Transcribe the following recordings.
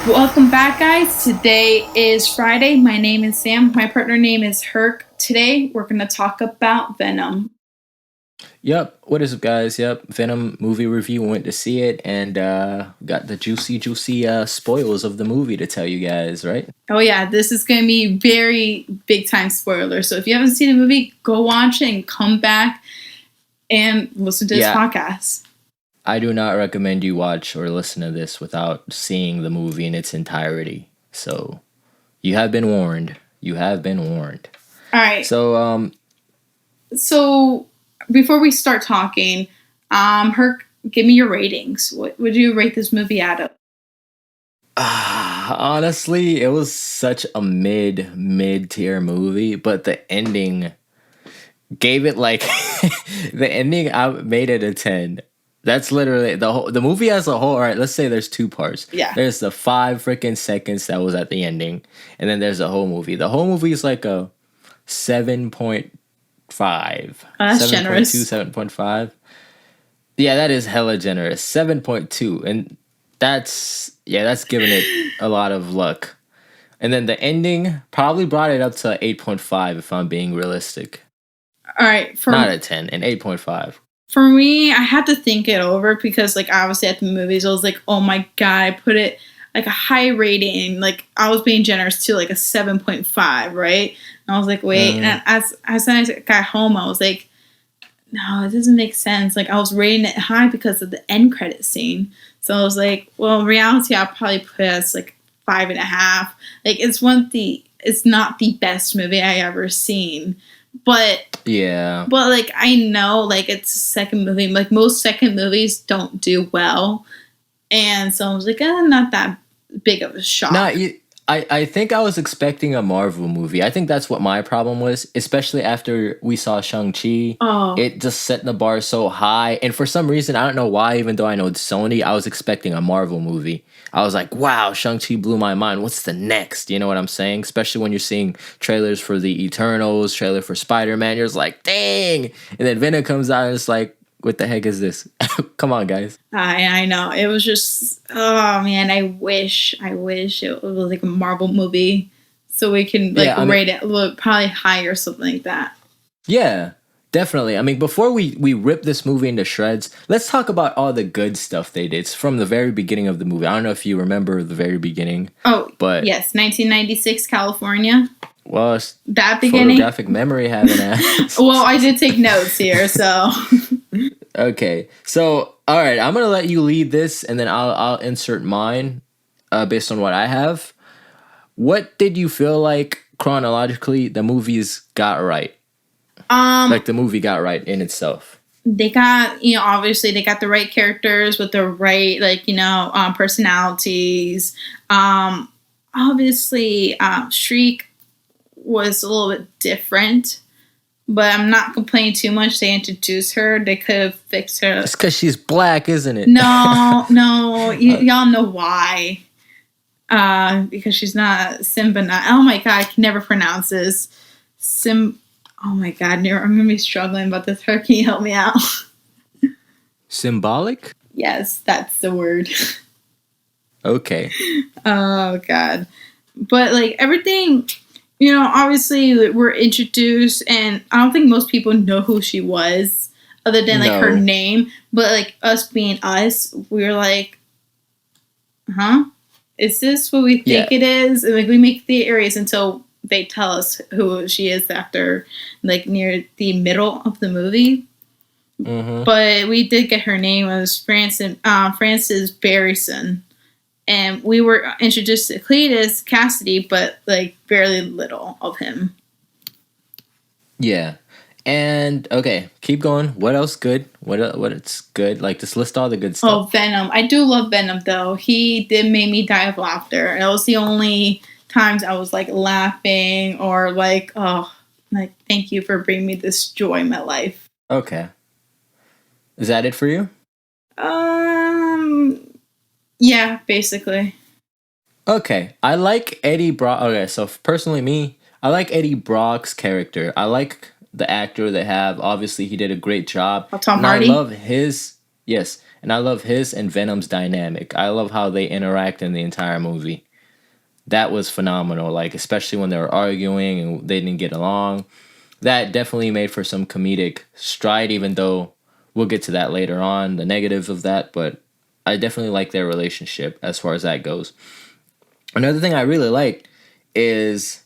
Welcome back, guys. Today is Friday. My name is Sam. My partner name is Herc. Today, we're going to talk about Venom. Yep. What is up, guys? Yep. Venom movie review. Went to see it and got the juicy spoils of the movie to tell you guys, right? Oh, yeah, this is going to be very big time spoiler. So if you haven't seen the movie, go watch it and come back and listen to this podcast. I do not recommend you watch or listen to this without seeing the movie in its entirety. So you have been warned. You have been warned. All right. So before we start talking, Herc, give me your ratings. What would you rate this movie out of? Honestly, it was such a mid-tier movie, but the ending gave it like the ending I made it a 10. That's literally the movie as a whole. All right, let's say there's two parts. Yeah. There's the 5 freaking seconds that was at the ending, and then there's the whole movie. The whole movie is like a 7.5. That's 7.2, generous. 7.5. Yeah, that is hella generous. 7.2, and that's giving it a lot of luck. And then the ending probably brought it up to 8.5 if I'm being realistic. All right, not a 10, an 8.5. For me, I had to think it over because, like, obviously at the movies, I was like, oh my God, I put it like a high rating. Like, I was being generous too, like a 7.5, right? And I was like, wait. And as I got home, I was like, no, it doesn't make sense. Like, I was rating it high because of the end credit scene. So I was like, well, in reality, I'll probably put it as like 5.5. Like, it's not the best movie I ever seen. But like, I know, like, it's a second movie. Like, most second movies don't do well. And so I was like, not that big of a shock. I think I was expecting a Marvel movie. I think that's what my problem was, especially after we saw Shang-Chi. Oh. It just set the bar so high. And for some reason, I don't know why, even though I know it's Sony, I was expecting a Marvel movie. I was like, wow, Shang-Chi blew my mind. What's the next? You know what I'm saying? Especially when you're seeing trailers for the Eternals, trailer for Spider-Man. You're just like, dang! And then Venom comes out and it's like, what the heck is this? Come on, guys. I know. It was just, oh man, I wish it was like a Marvel movie so we can rate it a little, probably higher or something like that. Yeah, definitely. I mean, before we rip this movie into shreds, let's talk about all the good stuff they did. It's from the very beginning of the movie. I don't know if you remember the very beginning. Oh, but yes, 1996, California. Well, it's that beginning. Photographic memory having ass. Well, I did take notes here, so. Okay, so all right, I'm gonna let you lead this, and then I'll insert mine based on what I have. What did you feel like chronologically the movies got right? Like the movie got right in itself. They got, obviously they got the right characters with the right, personalities. Obviously, Shriek was a little bit different. But I'm not complaining too much. They introduced her. They could have fixed her. It's because she's black, isn't it? No. Y'all know why. Because she's not Simba. Oh my God, I can never pronounce this. Oh my God, I'm going to be struggling about this. Her, can you help me out? Symbolic? Yes, that's the word. Okay. Oh God. But like everything... obviously we're introduced, and I don't think most people know who she was, other than like her name. But like us being us, we were like, "Huh? Is this what we think it is?" And like we make theories until they tell us who she is after, like near the middle of the movie. Mm-hmm. But we did get her name. It was Francis Barryson. And we were introduced to Cletus Cassidy, but like barely little of him. Yeah. And okay, keep going. What else good? What's good? Like, just list all the good stuff. Oh, Venom. I do love Venom though. He did make me die of laughter. That was the only times I was like laughing or like, oh, like thank you for bringing me this joy in my life. Okay. Is that it for you? Yeah, basically. Okay, I like Eddie Brock. Okay, so personally, me, I like Eddie Brock's character. I like the actor they have. Obviously, he did a great job. Tom Hardy? I love his Yes, and I love his and Venom's dynamic. I love how they interact in the entire movie. That was phenomenal. Like especially when they were arguing and they didn't get along. That definitely made for some comedic stride. Even though we'll get to that later on, the negatives of that. But I definitely like their relationship as far as that goes. Another thing I really like is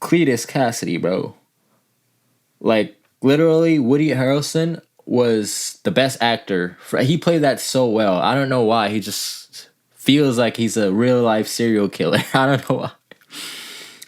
Cletus Cassidy, bro. Like literally, Woody Harrelson was the best actor. He played that so well. I don't know why. He just feels like he's a real life serial killer. I don't know why.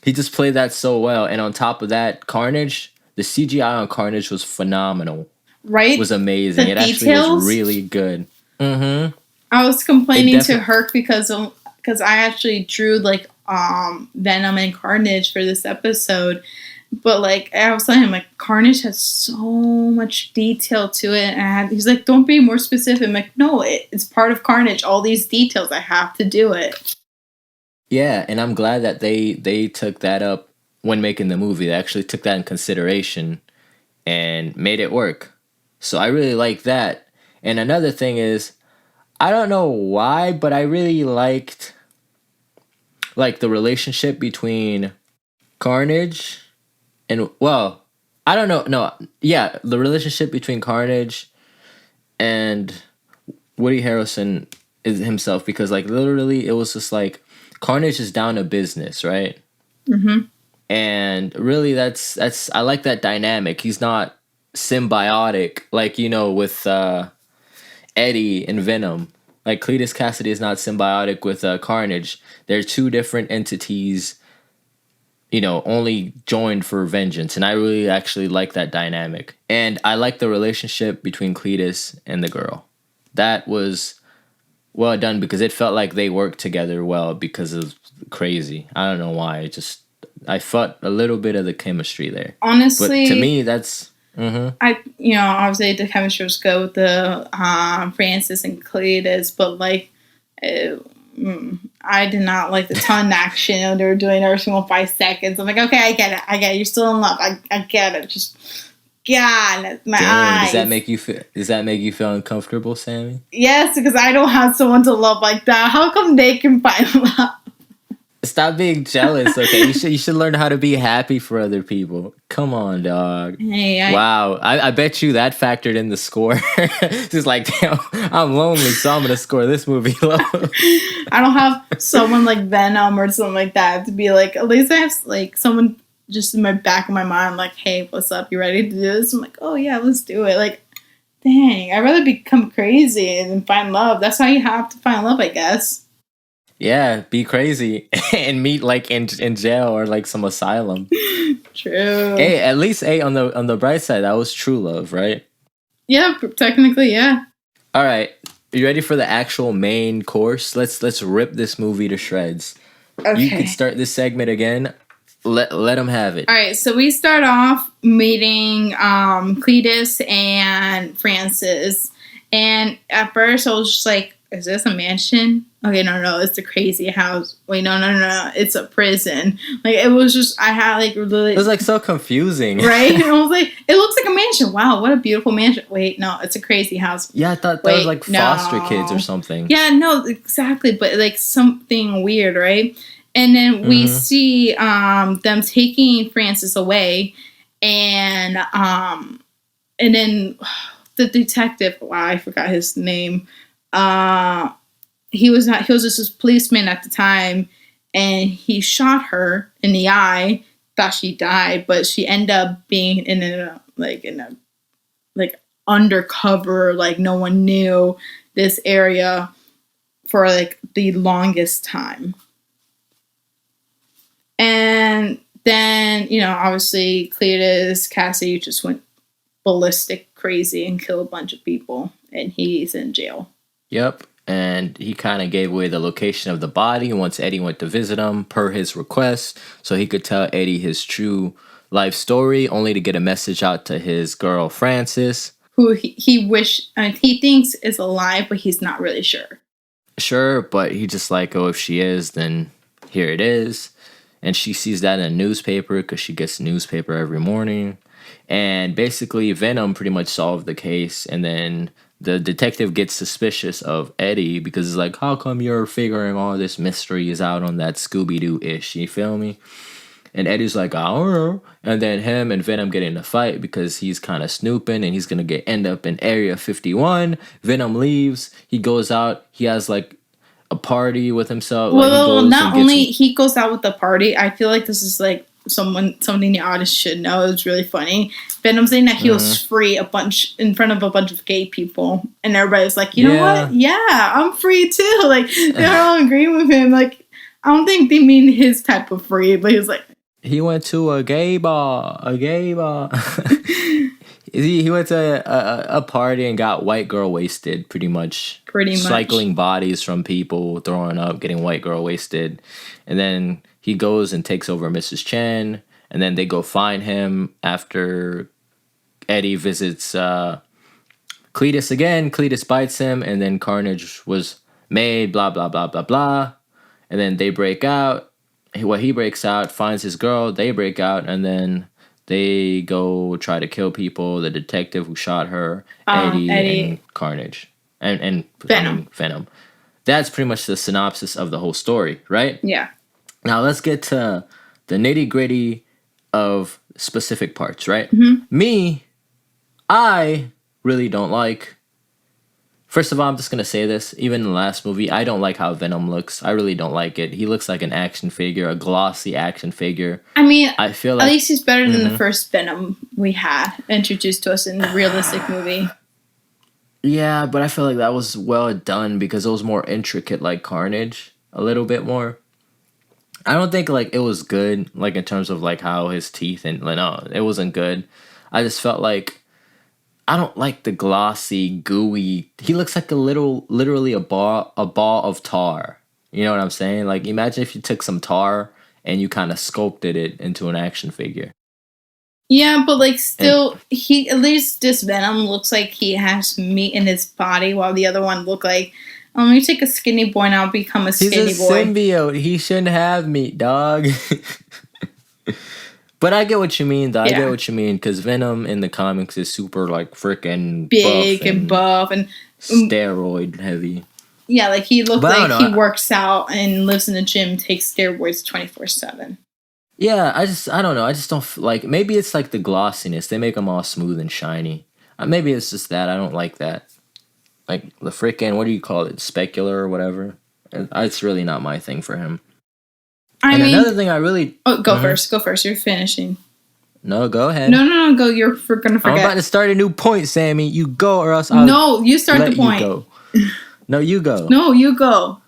He just played that so well. And on top of that, Carnage, the CGI on Carnage was phenomenal. Right? Was amazing. The it actually was really good. Mm-hmm. I was complaining to Herc because I actually drew like Venom and Carnage for this episode. But like I was telling him, like Carnage has so much detail to it, and he's like, "Don't be more specific." I'm like, "No, it's part of Carnage. All these details, I have to do it." Yeah, and I'm glad that they took that up when making the movie. They actually took that in consideration and made it work. So I really like that. And another thing is, I don't know why, but I really liked like the relationship between Carnage and well, I don't know. No, yeah, the relationship between Carnage and Woody Harrelson is himself because like literally it was just like Carnage is down to business, right? Mm-hmm. And really that's I like that dynamic. He's not symbiotic like with Eddie and Venom. Like Cletus Cassidy is not symbiotic with Carnage. They're two different entities, only joined for vengeance. And I really actually like that dynamic. And I like the relationship between Cletus and the girl. That was well done because it felt like they worked together well because of crazy. I don't know why. I felt a little bit of the chemistry there. Honestly, but to me, that's. Mm-hmm. Obviously the chemistry was good with the Francis and Cletus, but like, I did not like the ton action they were doing every single 5 seconds. I'm like, okay, I get it. You're still in love. I get it. Just God, my eyes. Does that make you feel uncomfortable, Sammy? Yes, because I don't have someone to love like that. How come they can find love? Stop being jealous, okay? You should learn how to be happy for other people. Come on, dog. Hey, wow, I bet you that factored in the score. Just like, damn, I'm lonely, so I'm gonna score this movie low. I don't have someone like Venom or something like that to be like. At least I have like someone just in my back of my mind, like, hey, what's up? You ready to do this? I'm like, oh yeah, let's do it. Like, dang, I'd rather become crazy and find love. That's how you have to find love, I guess. Yeah, be crazy and meet like in jail or like some asylum. True. Hey, at least on the bright side, that was true love, right? Yeah, technically, yeah. All right, are you ready for the actual main course? Let's rip this movie to shreds. Okay. You can start this segment again. Let them have it. All right, so we start off meeting Cletus and Francis, and at first I was just like, is this a mansion? Okay, no, it's a crazy house. Wait, no, it's a prison. Like, it was just, I had like really... It was like so confusing. Right? And I was like, it looks like a mansion. Wow, what a beautiful mansion. Wait, no, it's a crazy house. Yeah, I thought that was like foster kids or something. Yeah, no, exactly, but like something weird, right? And then we see them taking Francis away, and then the detective, wow, I forgot his name. He was just this policeman at the time, and he shot her in the eye. Thought she died, but she ended up being in a undercover, like no one knew this area for like the longest time. And then, obviously Cletus Cassidy just went ballistic crazy and killed a bunch of people, and he's in jail. Yep. And he kind of gave away the location of the body once Eddie went to visit him per his request, so he could tell Eddie his true life story, only to get a message out to his girl, Francis. Who he thinks is alive, but he's not really sure. Sure, but he just like, if she is, then here it is. And she sees that in a newspaper because she gets a newspaper every morning. And basically, Venom pretty much solved the case. And then the detective gets suspicious of Eddie because it's like, how come you're figuring all this mysteries out on that Scooby-Doo-ish? You feel me? And Eddie's like, I don't know. And then him and Venom get in a fight because he's kind of snooping and he's going to end up in Area 51. Venom leaves. He goes out. He has like a party with himself. Well, not only he goes out with the party, I feel like this is like something the audience should know. It was really funny. Venom saying that he was free in front of a bunch of gay people. And everybody's like, you know what? Yeah, I'm free too. Like, they're all agreeing with him. Like, I don't think they mean his type of free, but he was like, he went to a gay bar. He went to a party and got white girl wasted, pretty much. Cycling bodies from people, throwing up, getting white girl wasted. And then he goes and takes over Mrs. Chen. And then they go find him after Eddie visits Cletus again. Cletus bites him, and then Carnage was made, blah, blah, blah, blah, blah. And then they break out. He breaks out, finds his girl, they break out, and then they go try to kill people. The detective who shot her, Eddie, and Carnage. And Venom. That's pretty much the synopsis of the whole story, right? Yeah. Now let's get to the nitty-gritty of specific parts, right? I really don't like... First of all, I'm just going to say this. Even in the last movie, I don't like how Venom looks. I really don't like it. He looks like an action figure, a glossy action figure. I mean, I feel like, at least he's better than the first Venom we had introduced to us in the realistic movie. Yeah, but I feel like that was well done because it was more intricate, like Carnage, a little bit more. I don't think like it was good, like in terms of like how his teeth and no, it wasn't good. I just felt like I don't like the glossy, gooey. He looks like literally a ball of tar. You know what I'm saying? Like imagine if you took some tar and you kind of sculpted it into an action figure. Yeah, but like still, at least this Venom looks like he has meat in his body, while the other one looked like, let me take a skinny boy and I'll become a skinny boy. He's a symbiote. He shouldn't have meat, dog. But I get what you mean, though. I get what you mean, because Venom in the comics is super, like, freaking big and buff and steroid heavy. Yeah, like, he looked like he works out and lives in the gym, takes steroids 24/7. Yeah, I don't know. I just don't, like, maybe it's, like, the glossiness. They make them all smooth and shiny. Maybe it's just that. I don't like that. Like, the freaking, what do you call it? Specular or whatever? It's really not my thing for him. Another thing I really... Oh, go first. Go first. You're finishing. No, go ahead. No. Go. You're going to forget. I'm about to start a new point, Sammy. You go or else No, you start the point. You go. No, you go. No, you go.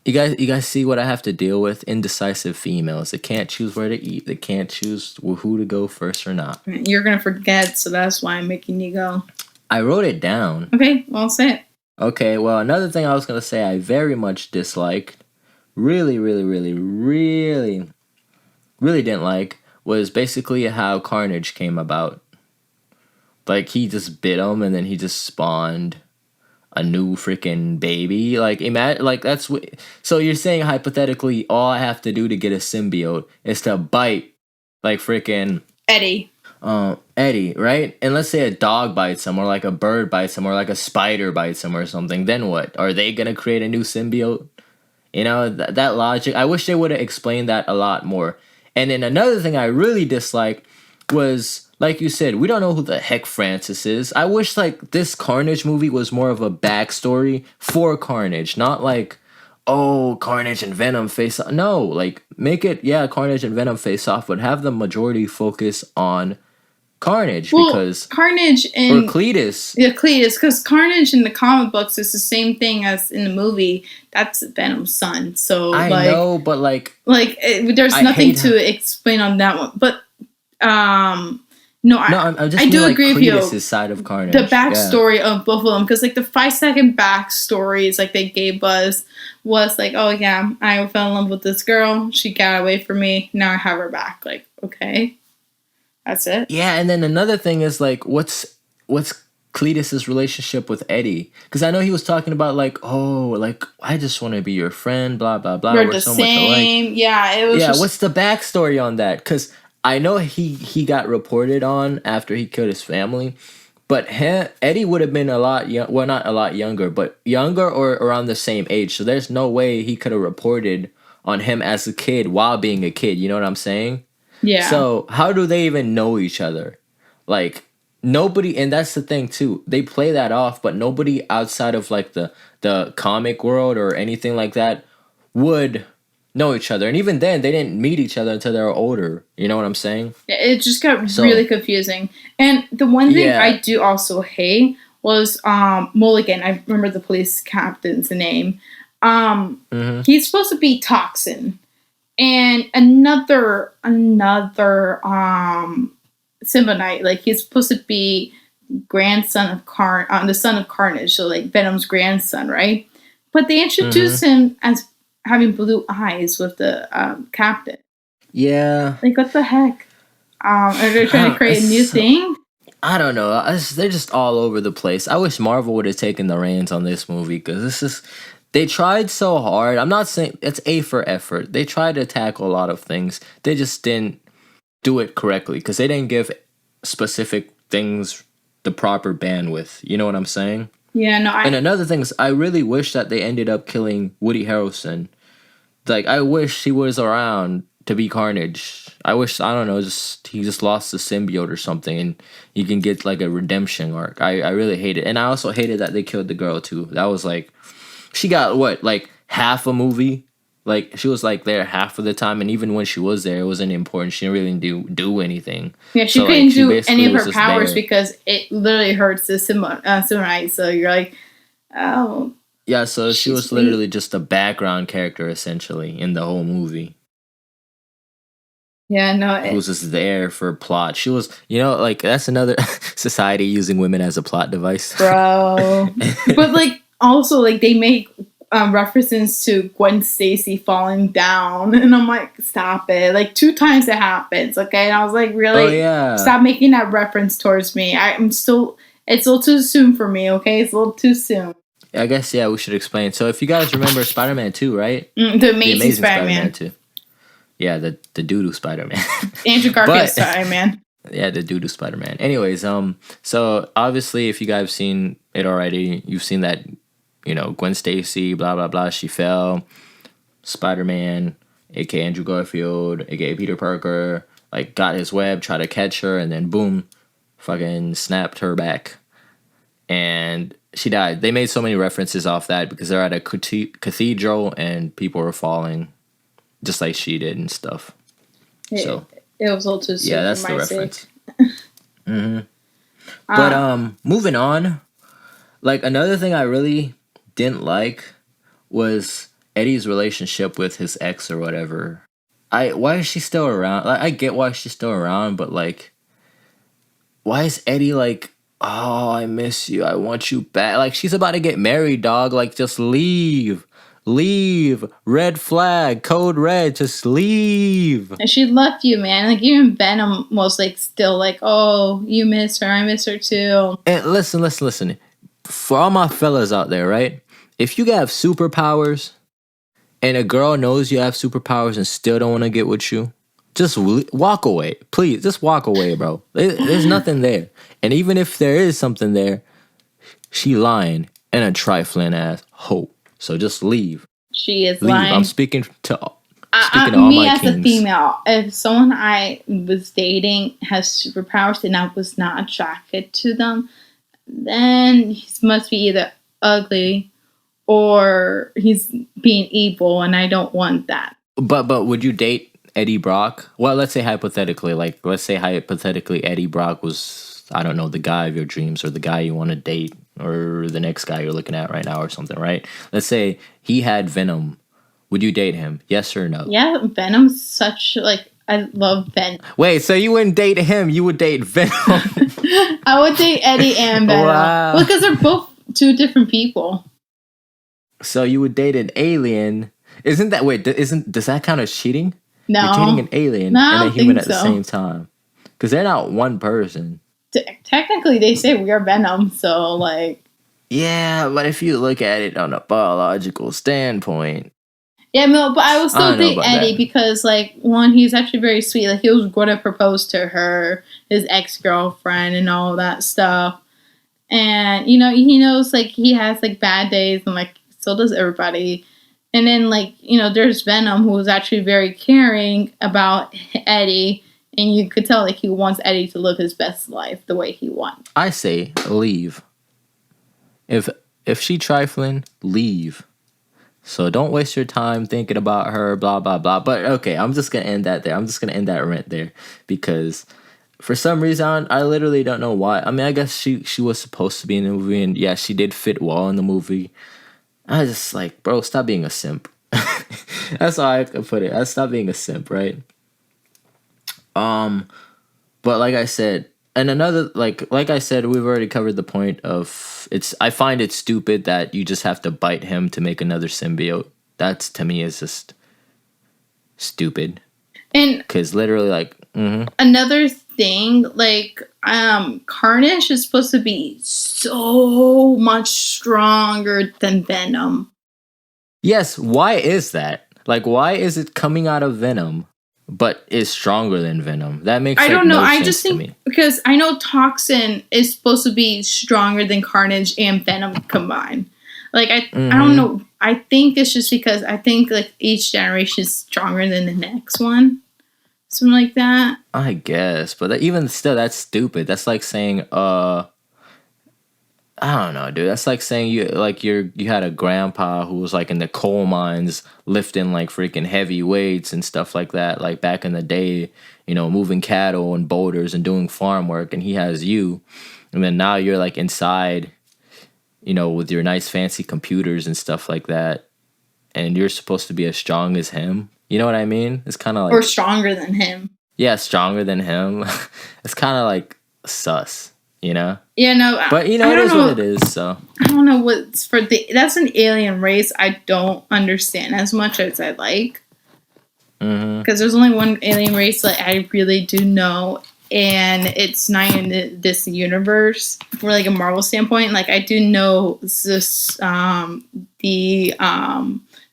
You guys see what I have to deal with? Indecisive females. They can't choose where to eat. They can't choose who to go first or not. You're going to forget, so that's why I'm making you go. I wrote it down. Okay, well, say it. Okay, well, another thing I was going to say I very much disliked, really didn't like, was basically how Carnage came about. Like, he just bit him, and then he just spawned a new freaking baby. Like, imagine, like, that's what... So you're saying, hypothetically, all I have to do to get a symbiote is to bite, like, freaking... Eddie, right? And let's say a dog bites him, or like a bird bites him, or like a spider bites him or something. Then what? Are they gonna create a new symbiote? You know, that logic. I wish they would have explained that a lot more. And then another thing I really disliked was, like you said, we don't know who the heck Francis is. I wish, like, this Carnage movie was more of a backstory for Carnage. Not like, oh, Carnage and Venom face off. No, like, make it, Carnage and Venom face off, but have the majority focus on Carnage, because Carnage and... Or Cletus. Yeah, Cletus, because Carnage in the comic books is the same thing as in the movie. That's Venom's son, so... I know, but, like... there's nothing to explain on that one, but, I do agree with you. Cletus' side of Carnage. The backstory of both of them, because, like, the 5-second backstories, like, they gave us was, like, oh, yeah, I fell in love with this girl, she got away from me, now I have her back. Like, okay. That's it. Yeah, and then another thing is, like, what's Cletus's relationship with Eddie? Because I know he was talking about, like, oh, like, I just want to be your friend, blah, blah, blah. We're the so same. Much alike. Yeah, it was what's the backstory on that? Because I know he got reported on after he killed his family, But Eddie would have been a lot young. Well, not a lot younger, but younger or around the same age. So there's no way he could have reported on him as a kid while being a kid. You know what I'm saying? Yeah. So how do they even know each other? Like nobody, and that's the thing too. They play that off, but nobody outside of like the comic world or anything like that would know each other. And even then, they didn't meet each other until they were older. You know what I'm saying? It just got really confusing. And the one thing I do also hate was Mulligan. I remember the police captain's name. He's supposed to be Toxin. And another Symbionite, like he's supposed to be grandson of the son of Carnage, so like Venom's grandson, right? But they introduce him as having blue eyes with the captain. Yeah. Like, what the heck? Are they trying to create a new thing? I don't know. They're just all over the place. I wish Marvel would have taken the reins on this movie because this is... They tried so hard. I'm not saying it's A for effort. They tried to tackle a lot of things. They just didn't do it correctly because they didn't give specific things the proper bandwidth. You know what I'm saying? Yeah, no. And another thing is, I really wish that they ended up killing Woody Harrelson. Like, I wish he was around to be Carnage. I wish, I don't know, he just lost the symbiote or something and you can get like a redemption arc. I really hate it. And I also hated that they killed the girl too. That was like... She got what, like half a movie? Like she was like there half of the time, and even when she was there, it wasn't important. She didn't really do anything. Yeah, she couldn't do any of her powers because it literally hurts the Symbionite. So you're like, oh. Yeah, so she was literally just a background character essentially in the whole movie. Yeah, no. It was just there for plot. She was, like that's another society using women as a plot device. Bro. But like. Also, like, they make references to Gwen Stacy falling down. And I'm like, stop it. Like, 2 times it happens, okay? And I was like, really? Oh, yeah. Stop making that reference towards me. It's a little too soon for me, okay? It's a little too soon. I guess, yeah, we should explain. So, if you guys remember Spider-Man 2, right? The Amazing Spider-Man 2. Yeah, the doo-doo Spider-Man. Andrew Garfield Spider-Man. Yeah, the doo-doo Spider-Man. Anyways, so, obviously, if you guys have seen it already, you've seen that... Gwen Stacy, blah, blah, blah, she fell. Spider-Man, a.k.a. Andrew Garfield, a.k.a. Peter Parker, like, got his web, tried to catch her, and then boom, fucking snapped her back. And she died. They made so many references off that because they're at a cathedral and people were falling just like she did and stuff. It was a little too soon. Yeah, that's the reference. But, moving on, like, another thing I really... didn't like was Eddie's relationship with his ex or whatever. Why is she still around? Like, I get why she's still around, but like, why is Eddie like, oh, I miss you, I want you back? Like, she's about to get married, dog. Like, just leave, red flag, code red, just leave. And she left you, man. Like, even Venom was like still like, oh, you miss her, I miss her too. And listen. For all my fellas out there, right? If you have superpowers and a girl knows you have superpowers and still don't want to get with you, just walk away. Please, just walk away, bro. There's nothing there. And even if there is something there, she lying and a trifling ass hoe. So just leave. She is lying. I'm speaking to all me my as kings. A female. If someone I was dating has superpowers and I was not attracted to them, then he must be either ugly or he's being evil, and I don't want that. But would you date Eddie Brock? Well, let's say hypothetically Eddie Brock was, I don't know, the guy of your dreams or the guy you want to date or the next guy you're looking at right now or something, right? Let's say he had Venom. Would you date him? Yes or no? Yeah, Venom's such, like, I love Venom. Wait, so you wouldn't date him, you would date Venom? I would date Eddie and Venom. Wow. Well, because they're both 2 different people. So you would date an alien. Does that count as cheating? No. You're dating an alien and a human at the same time. Because they're not one person. Technically, they say we are Venom, so, like... Yeah, but if you look at it on a biological standpoint... Yeah, no, but I will still date Eddie because, like, one, he's actually very sweet. Like, he was going to propose to her, his ex-girlfriend, and all that stuff. And, you know, he knows, like, he has, like, bad days, and, like, so does everybody. And then, like, you know, there's Venom, who's actually very caring about Eddie, and you could tell, like, he wants Eddie to live his best life the way he wants. I say leave. If she trifling, leave. So don't waste your time thinking about her, blah, blah, blah. But okay, I'm just going to end that there. I'm just going to end that rant there because for some reason, I literally don't know why. I mean, I guess she was supposed to be in the movie, and yeah, she did fit well in the movie. I was just like, bro, stop being a simp. That's how I could put it. I stop being a simp, right? But like I said, and another like I said, we've already covered the point of I find it stupid that you just have to bite him to make another symbiote. That's to me is just stupid. And because literally, like, another thing, like, Carnage is supposed to be so much stronger than Venom. Yes, why is that? Like, why is it coming out of Venom, but is stronger than Venom? That makes I don't know. No I sense just to think me. because I know Toxin is supposed to be stronger than Carnage and Venom combined. Like, I don't know. I think it's just because I think, like, each generation is stronger than the next one. Something like that. I guess, but even still, that's stupid. That's like saying, I don't know, dude. That's like saying you had a grandpa who was like in the coal mines lifting like freaking heavy weights and stuff like that, like back in the day, you know, moving cattle and boulders and doing farm work, and he has you, and then now you're like inside, you know, with your nice fancy computers and stuff like that, and you're supposed to be as strong as him. You know what I mean? It's kind of like, or stronger than him. Yeah, stronger than him. It's kind of like sus. You know? Yeah, no. But, you know, it is what it is, so. I don't know what's that's an alien race I don't understand as much as I like. Because there's only one alien race that I really do know, and it's not in this universe. From, like, a Marvel standpoint, like, I do know this,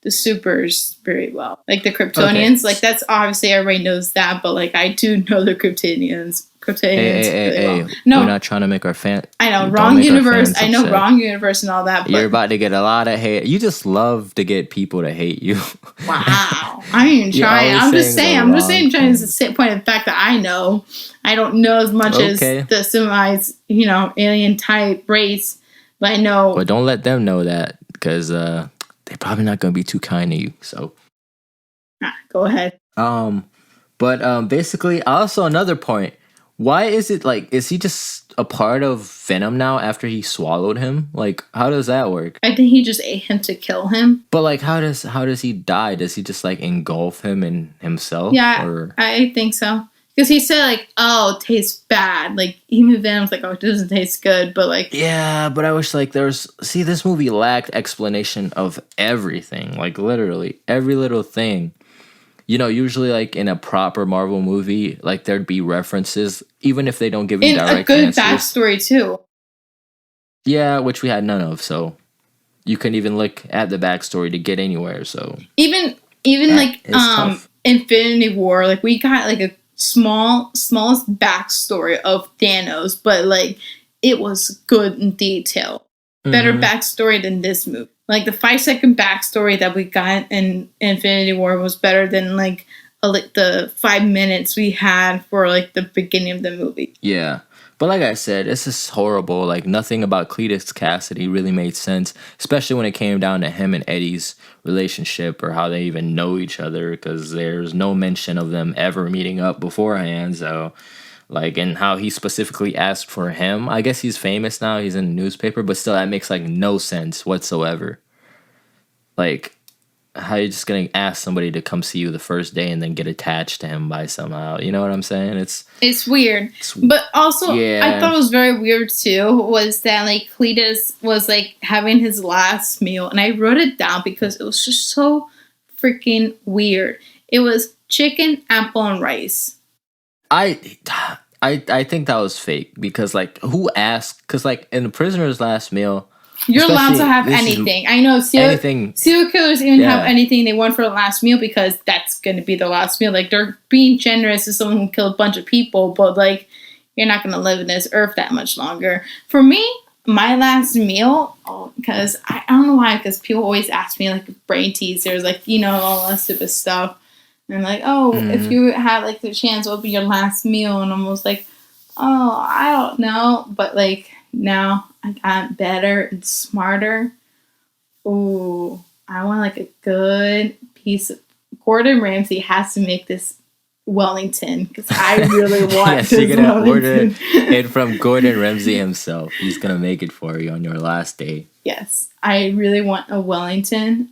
the supers very well. Like, the Kryptonians, like, that's obviously everybody knows that, but, like, I do know the Kryptonians. Hey. Well. No, we're not trying to make our fan. I know, wrong universe. I know, wrong universe and all that. But you're about to get a lot of hate. You just love to get people to hate you. Wow, I ain't trying. I'm just saying. Trying to point of the fact that I know. I don't know as much as the civilized, you know, alien type race, but I know. But don't let them know that because they're probably not going to be too kind to you. So, go ahead. But basically, also another point. Why is it like, is he just a part of Venom now after he swallowed him? Like, how does that work? I think he just ate him to kill him. But like, how does he die? Does he just like engulf him in himself? Yeah, or? I think so. Because he said like, oh, it tastes bad. Like, even Venom's like, oh, it doesn't taste good. But like, yeah, but I wish like this movie lacked explanation of everything. Like, literally every little thing. You know, usually, like, in a proper Marvel movie, like, there'd be references, even if they don't give you direct answers. And a good backstory, too. Yeah, which we had none of, so you couldn't even look at the backstory to get anywhere, so. Even like, tough. Infinity War, like, we got, like, a smallest backstory of Thanos, but, like, it was good in detail. Better backstory than this movie. Like, the 5-second backstory that we got in Infinity War was better than, like the 5 minutes we had for, like, the beginning of the movie. Yeah. But like I said, this is horrible. Like, nothing about Cletus Cassidy really made sense, especially when it came down to him and Eddie's relationship or how they even know each other, because there's no mention of them ever meeting up beforehand, so... Like, and how he specifically asked for him. I guess he's famous now. He's in the newspaper. But still, that makes, like, no sense whatsoever. Like, how you just going to ask somebody to come see you the first day and then get attached to him by somehow? You know what I'm saying? It's weird. But also, yeah. I thought it was very weird, too, was that, like, Cletus was, like, having his last meal. And I wrote it down because it was just so freaking weird. It was chicken, apple, and rice. I think that was fake because, like, who asked? Because, like, in the prisoner's last meal, you're allowed to have anything. I know serial killers even have anything they want for the last meal because that's going to be the last meal. Like, they're being generous to someone who killed a bunch of people, but, like, you're not going to live in this earth that much longer. For me, My last meal, because I don't know why, because people always ask me, like, brain teasers, like, all that stupid stuff. And like, if you had, like, the chance, what would be your last meal? And I'm almost like, I don't know. But, like, now I got better and smarter. Ooh, I want, like, a good piece of... Gordon Ramsay has to make this Wellington, because I really want yes, this you're gonna Wellington. order it from Gordon Ramsay himself. He's gonna make it for you on your last day. Yes, I really want a Wellington.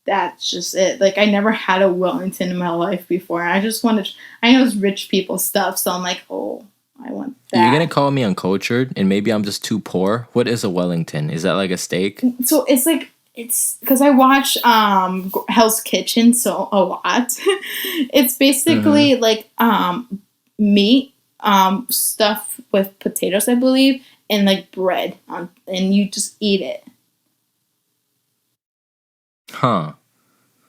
That's just it. Like, I never had a Wellington in my life before. I just wanted... I know it's rich people stuff, so I'm like, I want that. You're gonna call me uncultured, and maybe I'm just too poor. What is a Wellington? Is that like a steak? So it's like... It's because I watch Hell's Kitchen so a lot. It's basically like meat stuffed with potatoes, I believe, and like bread, and you just eat it. Huh.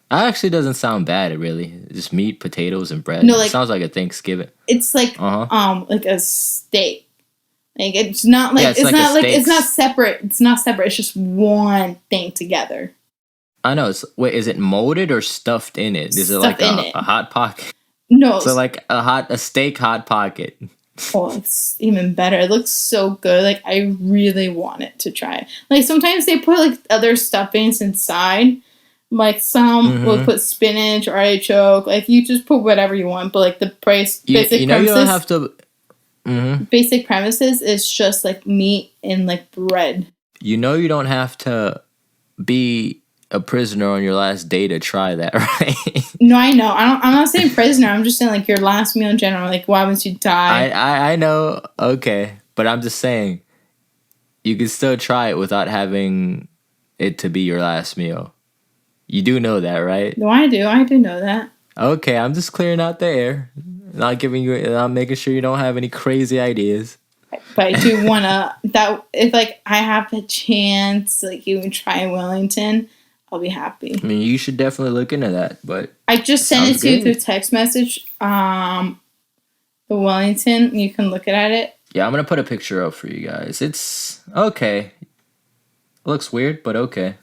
That actually doesn't sound bad, really. Just meat, potatoes, and bread. No, like, it sounds like a Thanksgiving. It's like like a steak. Like, it's not like, it's not like, it's not separate. It's not separate. It's just one thing together. I know. Wait, is it molded or stuffed in it? Is it like a hot pocket? No. So like a steak hot pocket. Oh, it's even better. It looks so good. Like, I really want it to try it. Like, sometimes they put like other stuffings inside. Like, some will put spinach or artichoke. Like, you just put whatever you want. But like the basic premises, you don't have to. Basic premises is just like meat and like bread. You don't have to be a prisoner on your last day to try that, right? No, I know. I'm not saying prisoner. I'm just saying like your last meal in general. Like, why would you die? I know. Okay, but I'm just saying you can still try it without having it to be your last meal. You do know that, right? No, I do. I do know that. Okay, I'm just clearing out the air. I'm making sure you don't have any crazy ideas. But I do wanna if like I have the chance, like, even try Wellington, I'll be happy. I mean, you should definitely look into that. But I just sent it to you through text message. The Wellington, you can look at it. Yeah, I'm gonna put a picture up for you guys. It's okay. It looks weird, but okay.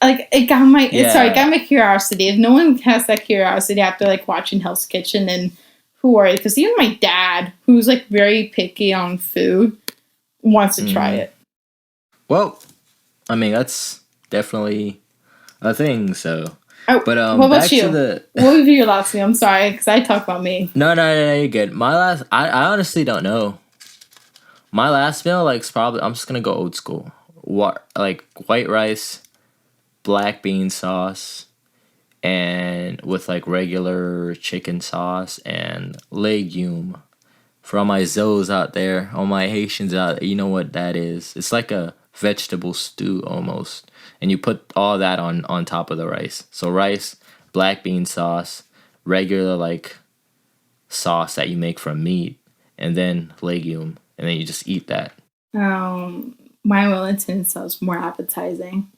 Like, it got my it got my curiosity. If no one has that curiosity after like watching Hell's Kitchen, then who are you? Because even my dad, who's like very picky on food, wants to try it. Well, I mean, that's definitely a thing. So, but what about you? What would be your last meal? I'm sorry, because I talk about me. No, you're good. I honestly don't know. My last meal, like, probably I'm just gonna go old school. Like white rice, black bean sauce, and with like regular chicken sauce and legume. For all my Zoes out there, all my Haitians out there, you know what that is. It's like a vegetable stew almost. And you put all that on top of the rice. So rice, black bean sauce, regular like sauce that you make from meat, and then legume. And then you just eat that. My Wellington sounds more appetizing.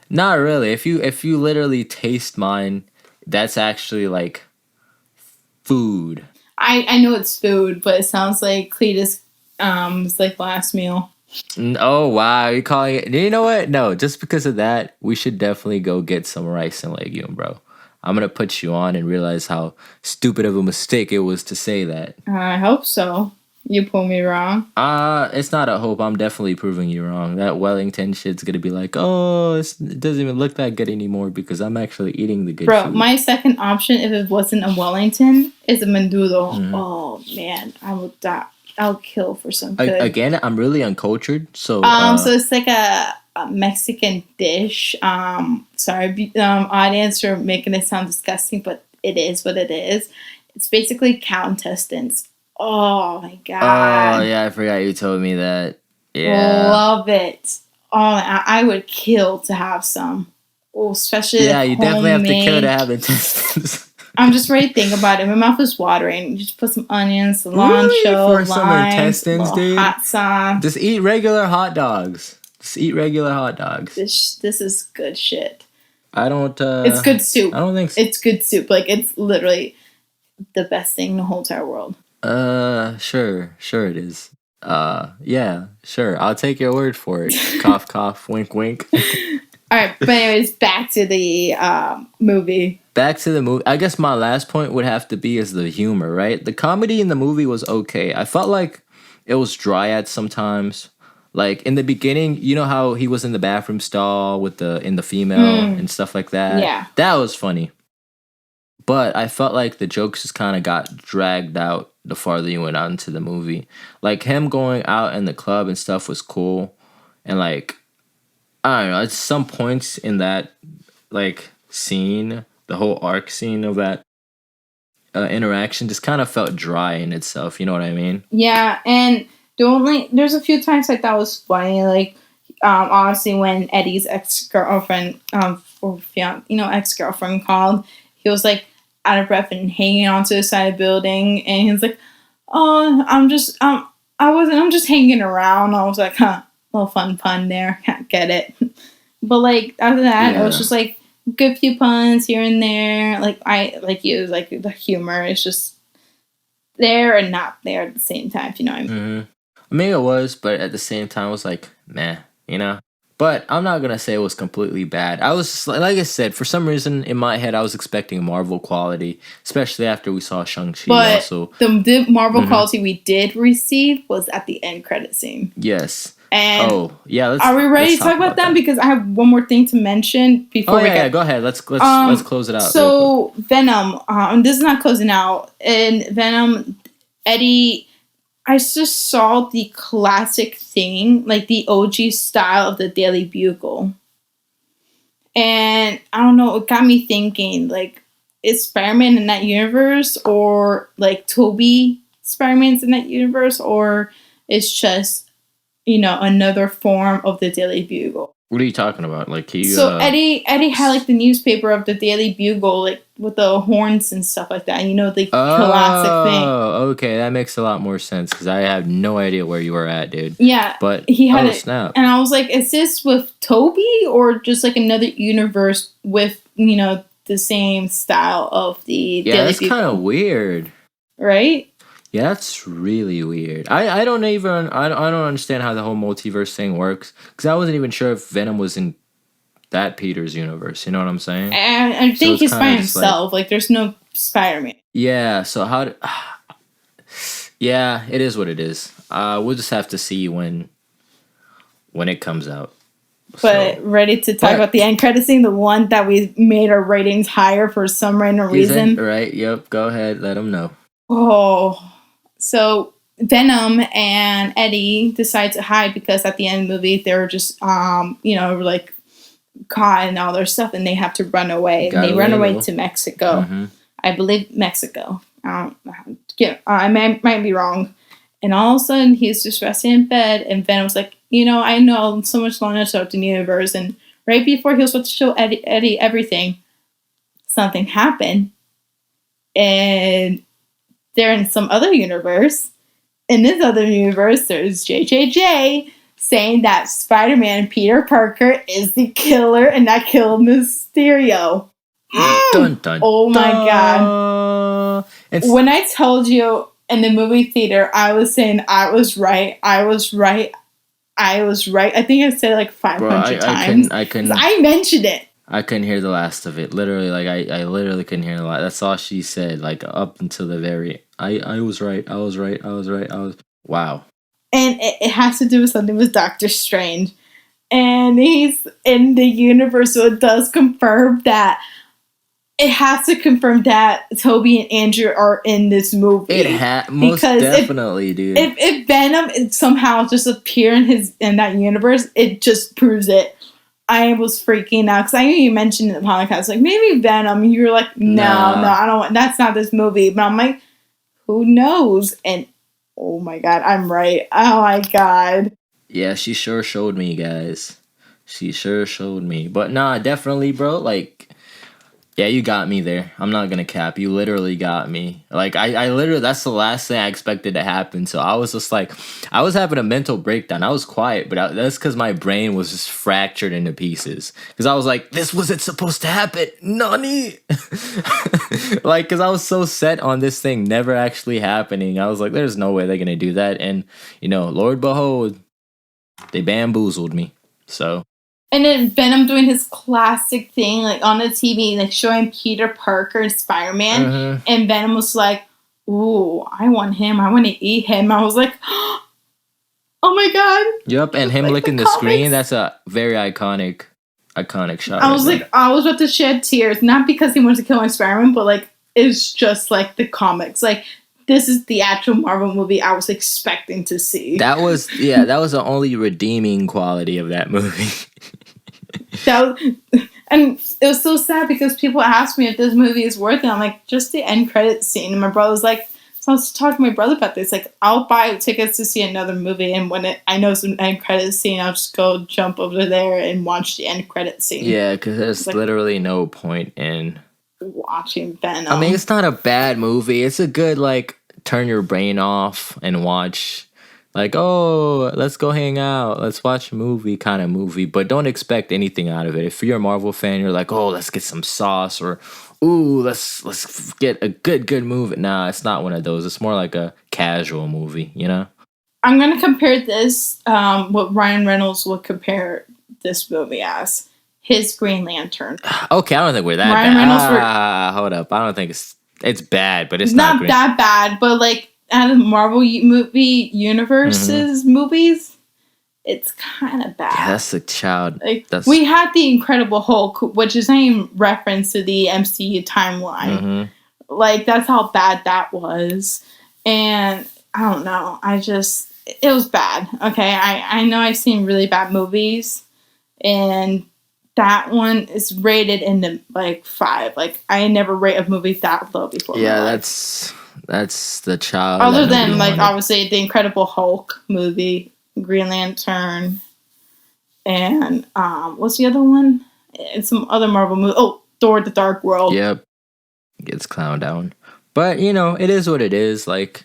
Not really. If you literally taste mine, that's actually like food. I know it's food, but it sounds like Cletus it's like last meal. Oh wow, you're calling it? You know what? No, just because of that, we should definitely go get some rice and legume, bro. I'm gonna put you on and realize how stupid of a mistake it was to say that. I hope so. You pull me wrong. It's not a hope. I'm definitely proving you wrong. That Wellington shit's gonna be like, oh, it doesn't even look that good anymore because I'm actually eating the good food. My second option, if it wasn't a Wellington, is a menudo. Oh man, I would die. I'll kill for some good. Again, I'm really uncultured, so. So it's like a Mexican dish. Sorry, audience, for making it sound disgusting, but it is what it is. It's basically cow intestines. Oh my god! Oh yeah, I forgot you told me that. Yeah, love it. Oh, I would kill to have some. Oh, especially you definitely have to kill to have intestines. I'm just ready to think about it. My mouth is watering. You just put some onions, cilantro, for some intestines, dude. Hot sauce. Just eat regular hot dogs. This is good shit. I don't. It's good soup. I don't think so. It's good soup. Like, it's literally the best thing in the whole entire world. Sure it is. Yeah, sure. I'll take your word for it. Cough, cough, wink, wink. All right, but anyways, back to the movie. Back to the movie. I guess my last point would have to be is the humor, right? The comedy in the movie was okay. I felt like it was dry at sometimes. Like in the beginning, you know how he was in the bathroom stall with the female and stuff like that. Yeah. That was funny. But I felt like the jokes just kind of got dragged out the farther you went out into the movie. Like him going out in the club and stuff was cool. And like, I don't know, at some points in that like scene, the whole arc scene of that interaction just kind of felt dry in itself. You know what I mean? Yeah, and there's a few times I thought was funny, like honestly when Eddie's ex-girlfriend ex-girlfriend called, he was like out of breath and hanging onto the side of the building, and he's like, "Oh, I'm just I'm just hanging around." I was like, "Huh, little fun pun there, get it." But like after that, it was just like good few puns here and there. Like like the humor is just there and not there at the same time. If you know what I mean? Mm-hmm. I mean, it was, but at the same time, it was like, meh, you know? But I'm not going to say it was completely bad. I was, like I said, for some reason, in my head, I was expecting Marvel quality, especially after we saw Shang-Chi. But also. the Marvel quality we did receive was at the end credit scene. Yes. And yeah. Are we ready to talk about that? Because I have one more thing to mention before. Yeah, go ahead. Let's close it out. So Venom, and this is not closing out. In Venom, Eddie, I just saw the classic thing, like the OG style of the Daily Bugle, and I don't know. It got me thinking, like, is Spider-Man in that universe, or like Toby Spider-Man's in that universe, or it's just another form of the Daily Bugle. What are you talking about? Like Eddie had like the newspaper of the Daily Bugle, like with the horns and stuff like that. The classic thing. Oh, okay, that makes a lot more sense because I have no idea where you were at, dude. Yeah, but he had it, snap. And I was like, is this with Toby or just like another universe with the same style of the Daily that's Bugle? kind of weird, right? Yeah, that's really weird. I don't understand how the whole multiverse thing works because I wasn't even sure if Venom was in that Peter's universe. You know what I'm saying? And I think he's by himself. Like there's no Spider-Man. Yeah. So yeah, it is what it is. We'll just have to see when it comes out. But ready to talk about the end credit scene, the one that we made our ratings higher for some random reason. Right? Yep. Go ahead. Let them know. Oh. So Venom and Eddie decide to hide because at the end of the movie they're just like caught and all their stuff and they have to run away. And they run away to Mexico. Mm-hmm. I believe Mexico. I might be wrong. And all of a sudden he's just resting in bed and Venom's like, I know so much longer to the universe, and right before he was supposed to show Eddie everything, something happened. And they're in some other universe. In this other universe, there's JJJ saying that Spider-Man Peter Parker is the killer and that killed Mysterio. Dun, dun, oh my God. When I told you in the movie theater, I was saying I was right. I think I said it like 500 times. I mentioned it. I couldn't hear the last of it. Literally, like I literally couldn't hear the last. That's all she said. Like up until the very, I was right. I was right. I was right. Wow. And it has to do with something with Doctor Strange, and he's in the universe, so it does confirm that. It has to confirm that Toby and Andrew are in this movie. Most definitely, dude. If Venom somehow just appear in that universe, it just proves it. I was freaking out because I knew you mentioned in the podcast, like maybe Venom. You were like, no, I don't want. That's not this movie. But I'm like, who knows? And oh my God, I'm right. Oh my God. Yeah, she sure showed me, guys. She sure showed me. But nah, definitely, bro. Like, Yeah, you got me there. I'm not gonna cap. You literally got me. Like I literally, that's the last thing I expected to happen. So I was just like, I was having a mental breakdown. I was quiet, but that's because my brain was just fractured into pieces. Because I was like, this wasn't supposed to happen. Nani. Like, because I was so set on this thing never actually happening. I was like, there's no way they're gonna do that. And Lord behold, they bamboozled me. So. And then Venom doing his classic thing, like on the TV, like showing Peter Parker and Spider-Man, and Venom was like, "Ooh, I want him. I want to eat him." I was like, "Oh my god!" Yep, and him licking the screen. That's a very iconic shot. I was like, I was about to shed tears, not because he wanted to kill my Spider-Man, but like it's just like the comics, like. This is the actual Marvel movie I was expecting to see. That was the only redeeming quality of that movie. And it was so sad because people asked me if this movie is worth it. I'm like, just the end credits scene. And my brother was like, so I was talking to my brother about this. Like, I'll buy tickets to see another movie, and when I know some end credits scene, I'll just go jump over there and watch the end credits scene. Yeah, because there's literally no point in watching Venom. I mean, it's not a bad movie. It's a good turn your brain off and watch. Like, oh, let's go hang out. Let's watch a movie kind of movie. But don't expect anything out of it. If you're a Marvel fan, you're like, oh, let's get some sauce. Or, ooh, let's get a good movie. Nah, it's not one of those. It's more like a casual movie, I'm going to compare this, what Ryan Reynolds would compare this movie as. His Green Lantern. Okay, I don't think we're that Ryan bad. Reynolds hold up. I don't think it's bad, but it's not that bad. But like out of Marvel movie universes movies, it's kind of bad. Yeah, that's a child. We had the Incredible Hulk, which is not even reference to the MCU timeline. Like that's how bad that was, and I don't know. It was bad. Okay, I know I've seen really bad movies, and that one is rated in the 5. Like I never rate a movie that low before. Yeah, that's the child. Other than obviously the Incredible Hulk movie, Green Lantern, and what's the other one? And some other Marvel movie. Oh, Thor: The Dark World. Yep, gets clowned down. But it is what it is. Like,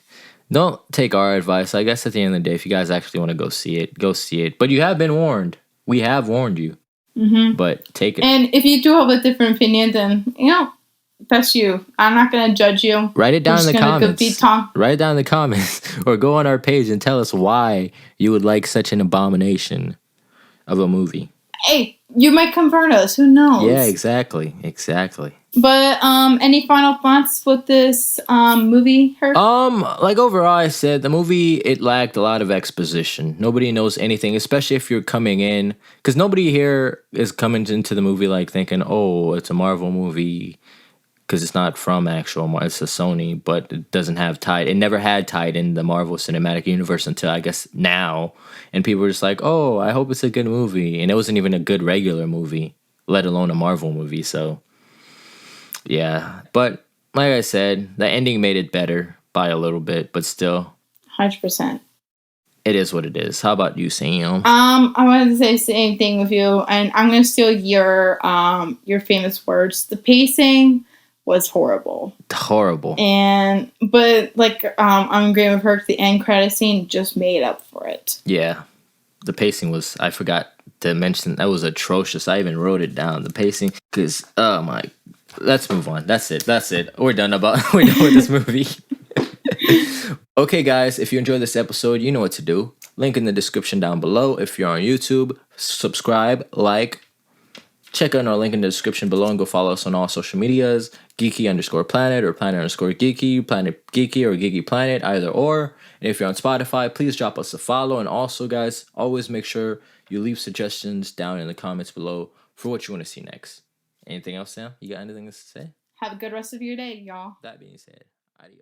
don't take our advice. I guess at the end of the day, if you guys actually want to go see it, go see it. But you have been warned. We have warned you. But take it. And if you do have a different opinion, then that's you. I'm not gonna judge you. Write it down in the comments. Write it down in the comments, or go on our page and tell us why you would like such an abomination of a movie. Hey, you might convert us. Who knows? Yeah, exactly. But any final thoughts with this movie, Herc? Overall, I said the movie, it lacked a lot of exposition. Nobody knows anything, especially if you're coming in, because nobody here is coming into the movie thinking, oh, it's a Marvel movie, because it's not from actual Marvel. It's a Sony, but it never had tied in the Marvel Cinematic Universe until I guess now, and people were just like, oh, I hope it's a good movie, and it wasn't even a good regular movie, let alone a Marvel movie. So yeah, but like I said, the ending made it better by a little bit, but still 100%. It is what it is. How about you, Sam? I wanted to say the same thing with you, and I'm gonna steal your famous words. The pacing was horrible. But I'm agreeing with her. The end credit scene just made up for it. Yeah, the pacing was. I forgot to mention that was atrocious. I even wrote it down. The pacing, because let's move on. That's it. We're done with this movie. Okay, guys, if you enjoyed this episode, you know what to do. Link in the description down below. If you're on YouTube, subscribe, check out our link in the description below and go follow us on all social medias. Geeky_planet or planet_geeky, Planet Geeky or Geeky Planet, either or. And if you're on Spotify, please drop us a follow. And also, guys, always make sure you leave suggestions down in the comments below for what you want to see next. Anything else, Sam? You got anything to say? Have a good rest of your day, y'all. That being said, adios.